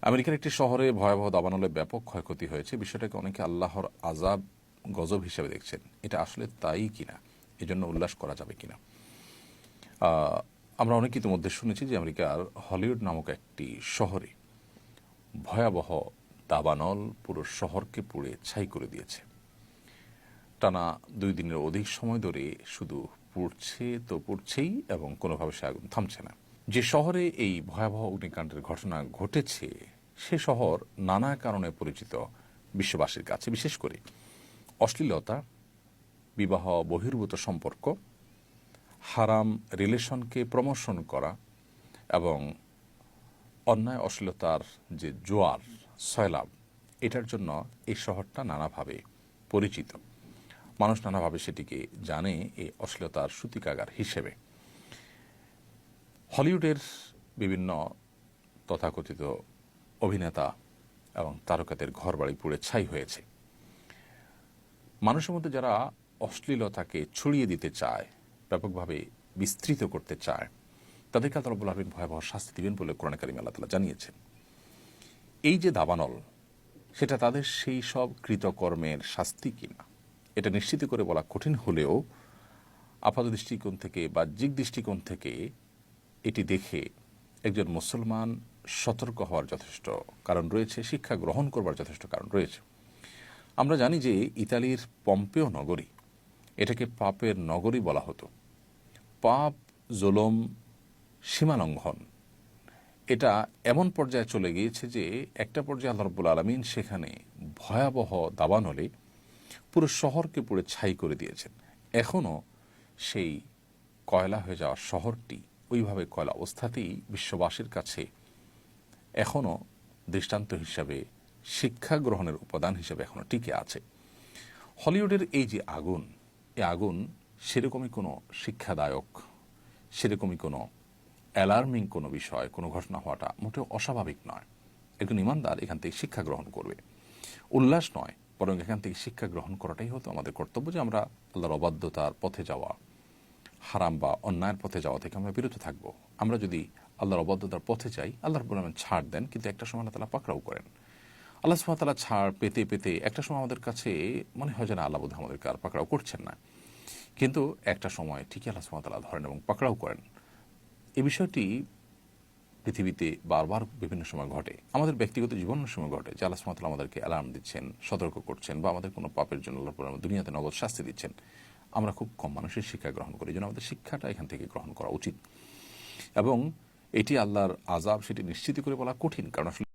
আমেরিকার একটি শহরে ভয়াবহ দাবানলে ব্যাপক ক্ষয়ক্ষতি হয়েছে। বিষয়টাকে অনেকে আল্লাহর আযাব, গজব হিসেবে দেখছেন। এটা আসলে তাই কিনা, এজন্য উল্লাস করা যাবে কিনা? আমরা অনেকে ইতিমধ্যে শুনেছি যে আমেরিকার হলিউড নামক একটি শহরে ভয়াবহ দাবানল পুরো শহরকে পুড়ে ছাই করে দিয়েছে। টানা 2 দিনের অধিক সময় ধরে শুধু পুড়ছে তো পুড়ছেই, এবং কোনোভাবে সে আগুন থামছে না। যে শহরে এই ভয়াবহ অগ্নিকাণ্ডের ঘটনা ঘটেছে সে শহর নানা কারণে পরিচিত বিশ্ববাসীর কাছে, বিশেষ করে অশ্লীলতা, বিবাহ বহির্ভূত সম্পর্ক, হারাম রিলেশনকে প্রমোশন করা এবং অন্যায় অশ্লীলতার যে জোয়ার সয়লাব, এটার জন্য এই শহরটা নানাভাবে পরিচিত। মানুষ নানাভাবে সেটিকে জানে এই অশ্লীলতার সূতিকাগার হিসেবে। হলিউডের বিভিন্ন তথাকথিত অভিনেতা এবং তারকাদের ঘরবাড়ি পুড়ে ছাই হয়েছে। মানুষের মধ্যে যারা অশ্লীলতাকে ছড়িয়ে দিতে চায়, ব্যাপকভাবে বিস্তৃত করতে চায়, তাদেরকে আল্লাহ রাব্বুল আলামিন ভয়াবহ শাস্তি দিবেন বলে কোরআনে কারিমে আল্লাহ তাআলা জানিয়েছেন। এই যে দাবানল, সেটা তাদের সেই সব কৃতকর্মের শাস্তি কিনা এটা নিশ্চিত করে বলা কঠিন হলেও আপাত দৃষ্টিকোণ থেকে, বাহ্যিক দৃষ্টিকোণ থেকে এটি দেখে একজন মুসলমান সতর্ক হওয়ার যথেষ্ট কারণ রয়েছে, শিক্ষা গ্রহণ করবার যথেষ্ট কারণ রয়েছে। আমরা জানি যে ইতালির পম্পেও নগরী, এটাকে পাপের নগরী বলা হতো। পাপ, জুলুম, সীমালঙ্ঘন, এটা এমন পর্যায়ে চলে গিয়েছে যে একটা পর্যায়ে আল্লাহ রাব্বুল আলামিন সেখানে ভয়াবহ দাবানলে পুরো শহরকে পুড়ে ছাই করে দিয়েছেন। এখনও সেই কয়লা হয়ে যাওয়া শহরটি ওইভাবে কয়লা অবস্থাতেই বিশ্ববাসীর কাছে এখনও দৃষ্টান্ত হিসাবে, শিক্ষা গ্রহণের উপাদান হিসেবে এখনও টিকে আছে। হলিউডের এই যে আগুন, এই আগুন সেরকমই কোনো শিক্ষাদায়ক, সেরকমই কোনো অ্যালার্মিং কোনো বিষয়, কোনো ঘটনা হওয়াটা মোটেও অস্বাভাবিক নয়। একজন ইমানদার এখান থেকে শিক্ষা গ্রহণ করবে, উল্লাস নয়, বরং এখান থেকে শিক্ষা গ্রহণ করাটাই হতো আমাদের কর্তব্য, যে আমরা আল্লাহর অবাধ্যতার পথে যাওয়া, হারাম বা অন্যায়ের পথে যাওয়া থেকে আমরা বিরত থাকব। আমরা যদি আল্লাহর অবাধ্যতার পথে যাই, আল্লাহ রাব্বুল আলামিন ছাড় দেন, কিন্তু একটা সময় আল্লাহ তাআলা পাকড়াও করেন। আল্লাহ সুবহানাহু ওয়া তাআলা ছাড় পেতে পেতে একটা সময় আমাদের কাছে মনে হয় যে না, আল্লাহ বোধহয় আমাদেরকে আর পাকড়াও করছেন না, কিন্তু একটা সময় ঠিকই আল্লাহ সুবহানাহু ওয়া তাআলা ধরেন এবং পাকড়াও করেন। এই বিষয়টি পৃথিবীতে বারবার বিভিন্ন সময় ঘটে, আমাদের ব্যক্তিগত জীবনের সময় ঘটে, যে আল্লাহ সুবহানাহু ওয়া তাআলা আমাদেরকে অ্যালার্ম দিচ্ছেন, সতর্ক করছেন, বা আমাদের কোনো পাপের জন্য আল্লাহ রাব্বুল আলামিন দুনিয়াতে নগদ শাস্তি দিচ্ছেন। আমরা খুব কম মানুষের শিক্ষা গ্রহণ করি, যেন আমাদের শিক্ষাটা এখান থেকে গ্রহণ করা উচিত। এবং এটি আল্লাহর আযাব, সেটি নিশ্চিত করে বলা কঠিন, কারণ আসলে